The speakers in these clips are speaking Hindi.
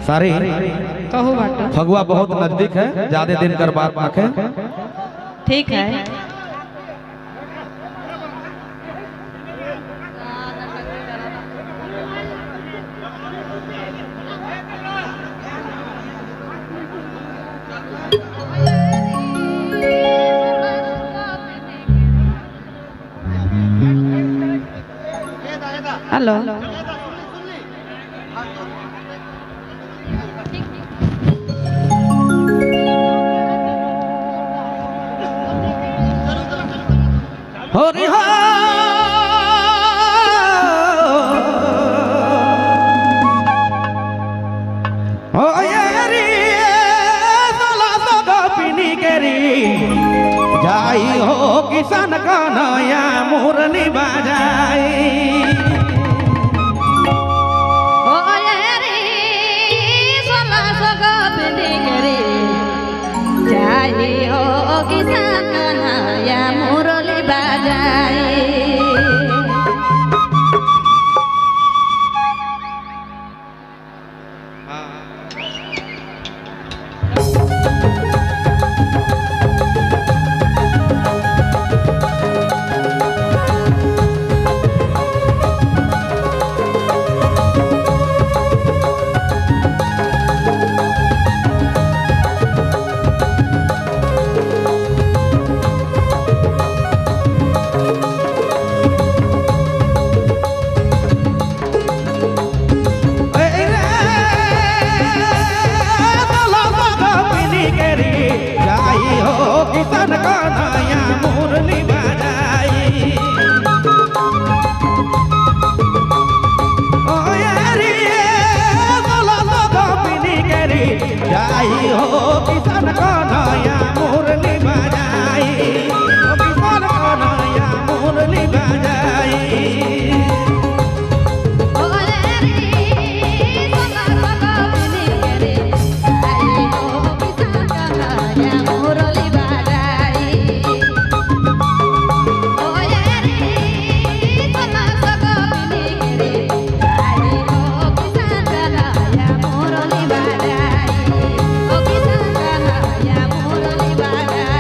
सारी कहू फगुआ बहुत नजदीक है, ज्यादा दिन कर बात रखे। ठीक है। हेलो हरि हो जाई हो किसान का नया मुरली बजाई जाई हो किसान का नया मुरली बजाई। किसान का नया मुरली बजाई जाई हो किसान का नया मुरली बजाई किसान का नया मुरली बजाई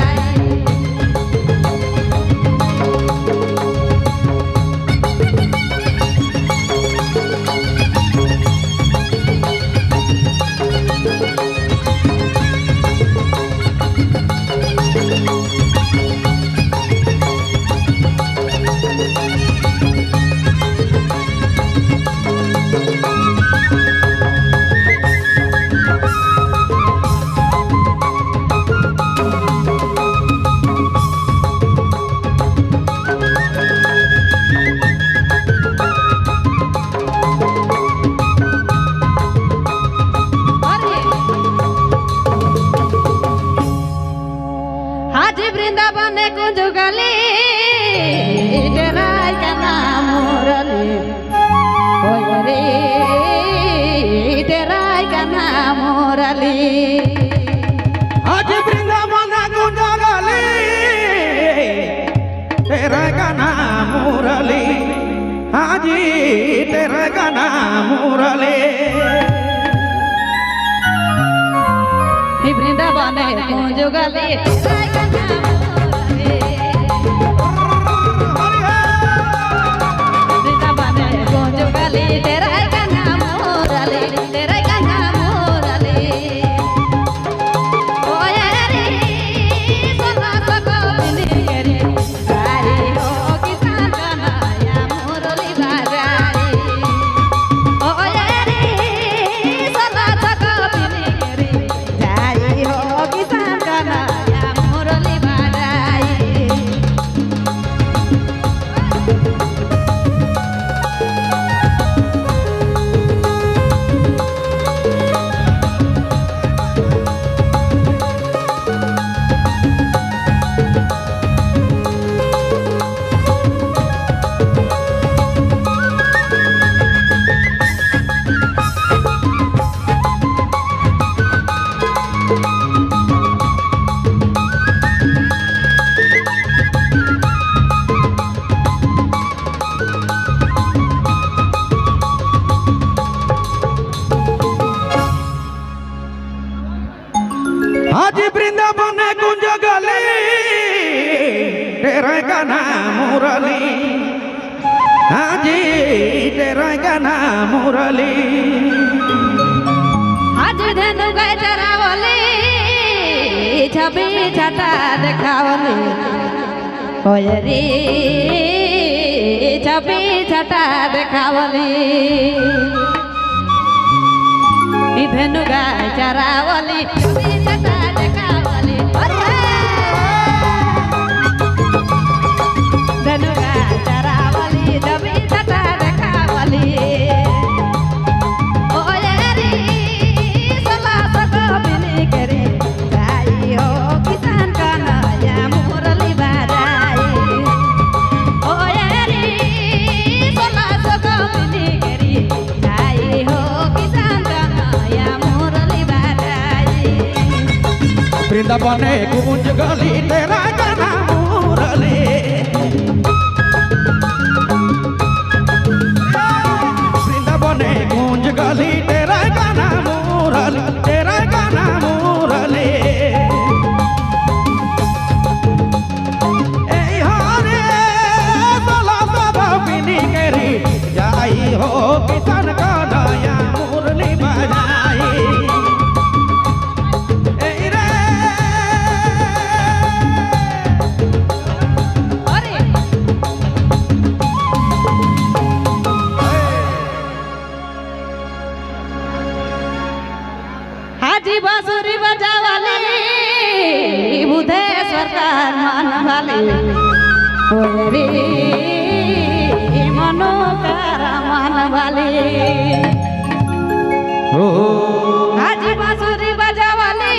वृंदावन कुंज गली डेराय का नाम मुरली रे डेराय का नाम मुरली आज वृंदावन कुंज गली तेरा का नाम मुरली हाजी तेरा का नाम मुरली वृंदावन कुंज गली डेराय का नाम तेरा का नाम मुरली तेरा का नाम मुरली ओ यारी सोना सको बिनी करे सारी हो किसान का नया मुरली बजाई ओ यारी सोना सको बिनी करे सारी हो किसान का नया मुरली तेरा नाम मुरली हाँ जी तेरा नाम मुरली आज धनु गए चरावली छवि छटा देखावली ओए रे छवि छटा देखावली धनु गए चरावली छवि छटा देखावली धनु गए चरावली छवि छटा देखावली वृंदावने कुंज गली तेरा गाना मुरली वृंदावने कुंज गली तेरा गाना मुरली तेरा गाना मुरली ए हरे सोला सोला बिनी करी जाई हो किसान का नया मुरली बजाई हाजी बांसुरी बजावाली बुधेश्वर का मान वाली ओरे मनो का मान वाली हाजी बांसुरी बजावाली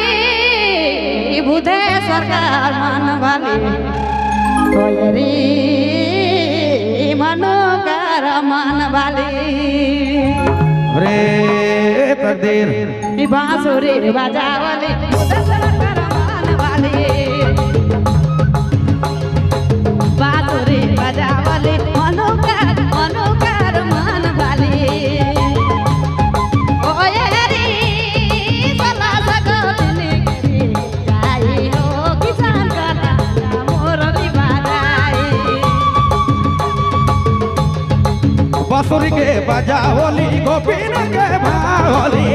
बुधेश्वर का मान वाली ओरे मनो का मान वाली रे तकदीर बांसुरी बजावली मान वाली बांसुरी बजावली मनोकार मान वाली ओए रे सला सगोली गाई हो किसान का मोरली बजाई बांसुरी के बजावली गोपीन के बावली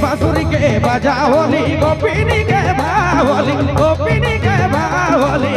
बांसुरी के बजावली गोपीनी के बावली गोपीनी के बावली